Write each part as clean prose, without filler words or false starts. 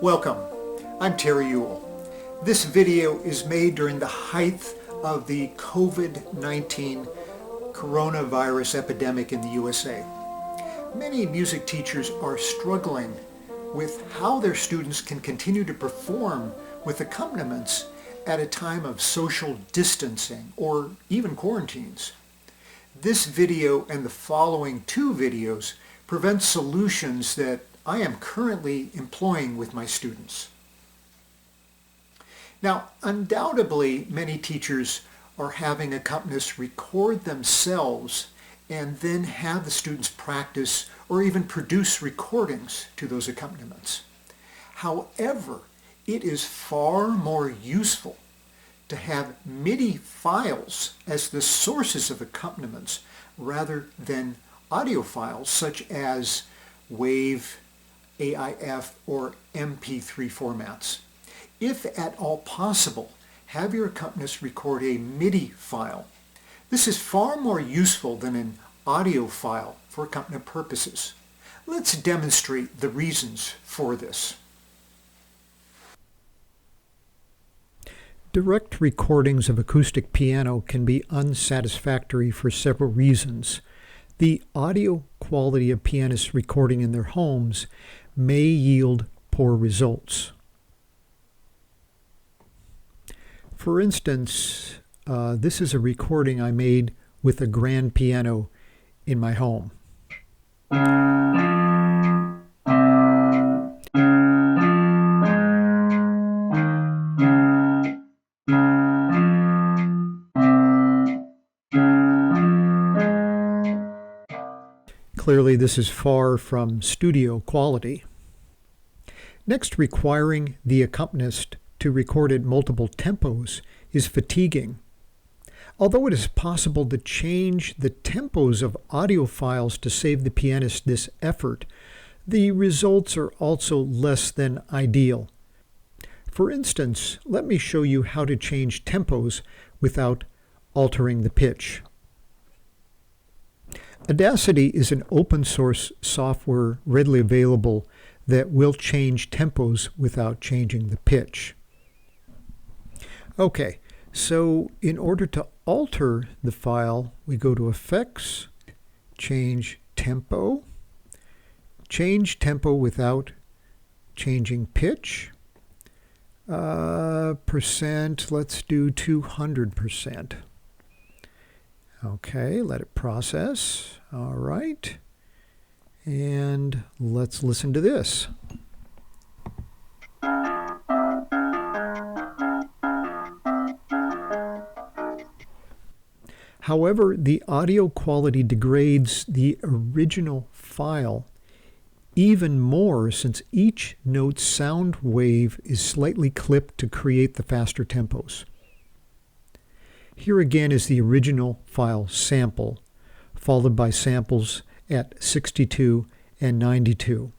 Welcome, I'm Terry Ewell. This video is made during the height of the COVID-19 coronavirus epidemic in the USA. Many music teachers are struggling with how their students can continue to perform with accompaniments at a time of social distancing or even quarantines. This video and the following two videos present solutions that I am currently employing with my students. Now, undoubtedly, many teachers are having accompanists record themselves and then have the students practice or even produce recordings to those accompaniments. However, it is far more useful to have MIDI files as the sources of accompaniments rather than audio files such as WAV, AIF, or MP3 formats. If at all possible, have your accompanist record a MIDI file. This is far more useful than an audio file for accompaniment purposes. Let's demonstrate the reasons for this. Direct recordings of acoustic piano can be unsatisfactory for several reasons. The audio quality of pianists recording in their homes may yield poor results. For instance, this is a recording I made with a grand piano in my home. Clearly, this is far from studio quality. Next, requiring the accompanist to record at multiple tempos is fatiguing. Although it is possible to change the tempos of audio files to save the pianist this effort, the results are also less than ideal. For instance, let me show you how to change tempos without altering the pitch. Audacity is an open source software readily available that will change tempos without changing the pitch. Okay, so in order to alter the file, we go to Effects, Change Tempo without changing pitch. Percent, let's do 200%. Okay, let it process. All right. And let's listen to this. However, the audio quality degrades the original file even more since each note's sound wave is slightly clipped to create the faster tempos. Here again is the original file sample, followed by samples at 62 and 92.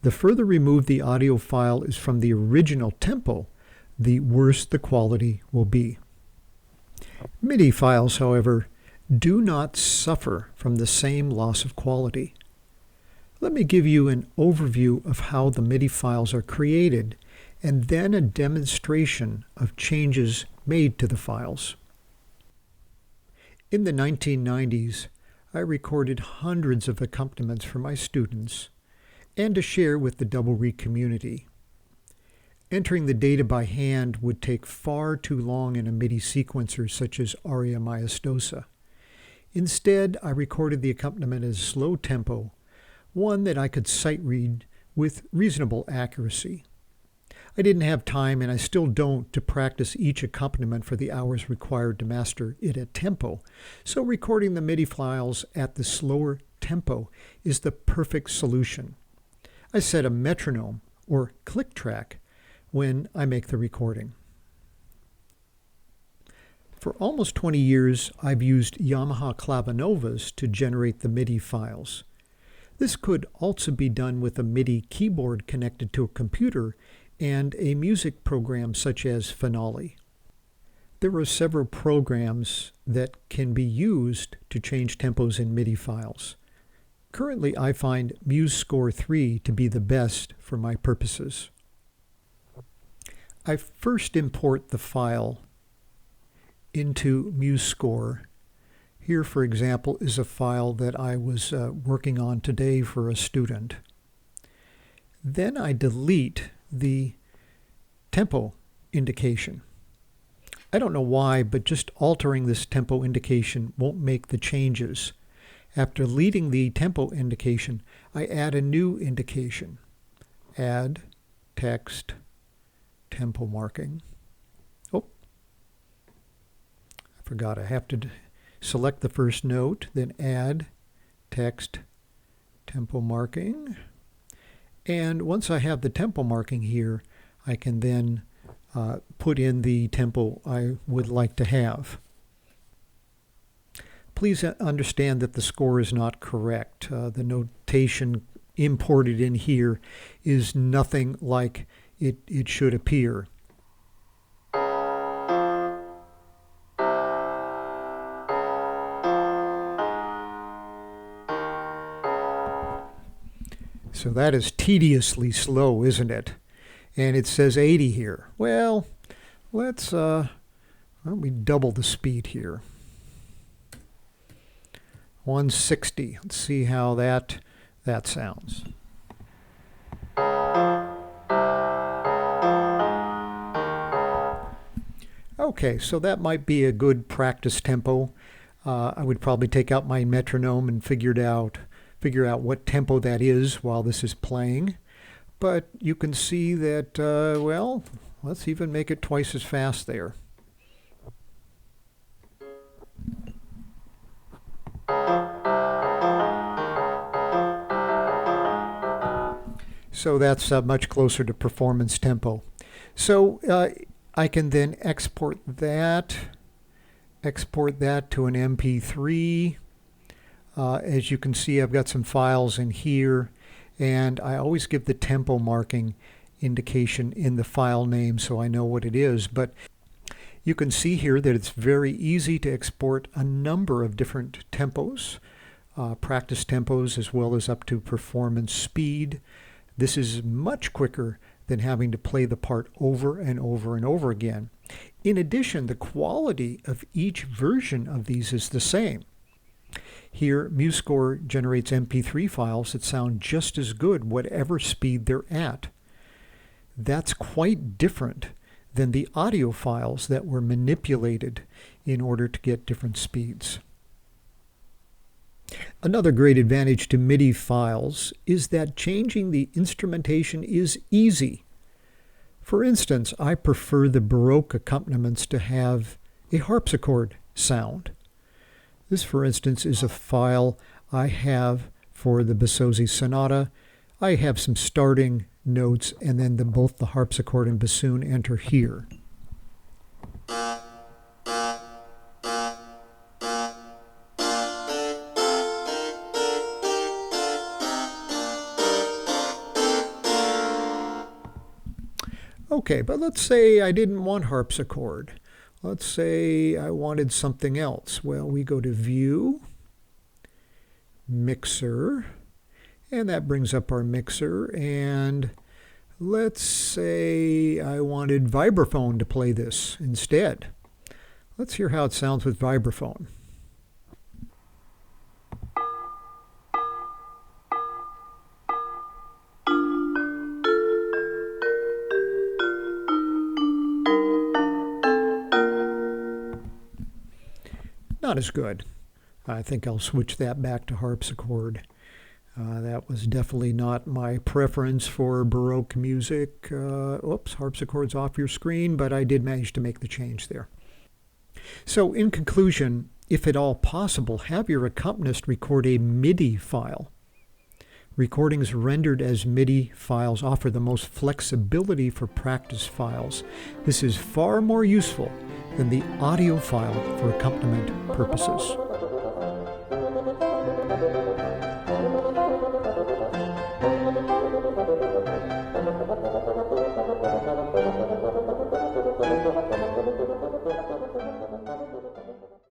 The further removed the audio file is from the original tempo, the worse the quality will be. MIDI files, however, do not suffer from the same loss of quality. Let me give you an overview of how the MIDI files are created and then a demonstration of changes made to the files. In the 1990s, I recorded hundreds of accompaniments for my students and to share with the double reed community. Entering the data by hand would take far too long in a MIDI sequencer such as aria maestosa. Instead, I recorded the accompaniment as slow tempo, one that I could sight read with reasonable accuracy. I didn't have time, and I still don't, to practice each accompaniment for the hours required to master it at tempo, so recording the MIDI files at the slower tempo is the perfect solution. I set a metronome or click track when I make the recording. For almost 20 years, I've used Yamaha clavinovas to generate the MIDI files. This could also be done with a MIDI keyboard connected to a computer and a music program such as Finale. There are several programs that can be used to change tempos in MIDI files. Currently, I find MuseScore 3 to be the best for my purposes. I first import the file into MuseScore. Here, for example, is a file that I was working on today for a student. Then I delete the tempo indication. I don't know why, but just altering this tempo indication won't make the changes. After deleting the tempo indication, I add a new indication. Add text tempo marking. Oh, I forgot. I have to select the first note, then add text tempo marking. And once I have the tempo marking here, I can then put in the tempo I would like to have. Please understand that the score is not correct. The notation imported in here is nothing like it should appear. So that is tediously slow, isn't it? And it says 80 here. Well, let's why don't we double the speed here. 160. Let's see how that sounds. Okay, so that might be a good practice tempo. I would probably take out my metronome and figure out what tempo that is while this is playing. But you can see that, well, let's even make it twice as fast there. So that's much closer to performance tempo. So I can then export that to an MP3. As you can see, I've got some files in here, and I always give the tempo marking indication in the file name so I know what it is. But you can see here that it's very easy to export a number of different tempos, practice tempos as well as up to performance speed. This is much quicker than having to play the part over and over and over again. In addition, the quality of each version of these is the same. Here, MuseScore generates MP3 files that sound just as good whatever speed they're at. That's quite different than the audio files that were manipulated in order to get different speeds. Another great advantage to MIDI files is that changing the instrumentation is easy. For instance, I prefer the Baroque accompaniments to have a harpsichord sound. This, for instance, is a file I have for the Bassozzi Sonata. I have some starting notes, and then both the harpsichord and bassoon enter here. Okay, but let's say I didn't want harpsichord. Let's say I wanted something else. Well, we go to View, Mixer, and that brings up our mixer. And let's say I wanted vibraphone to play this instead. Let's hear how it sounds with vibraphone. Not as good. I think I'll switch that back to harpsichord. That was definitely not my preference for Baroque music. Oops, harpsichord's off your screen, but I did manage to make the change there. So in conclusion, if at all possible, have your accompanist record a MIDI file. Recordings rendered as MIDI files offer the most flexibility for practice files. This is far more useful than the audio file for accompaniment purposes.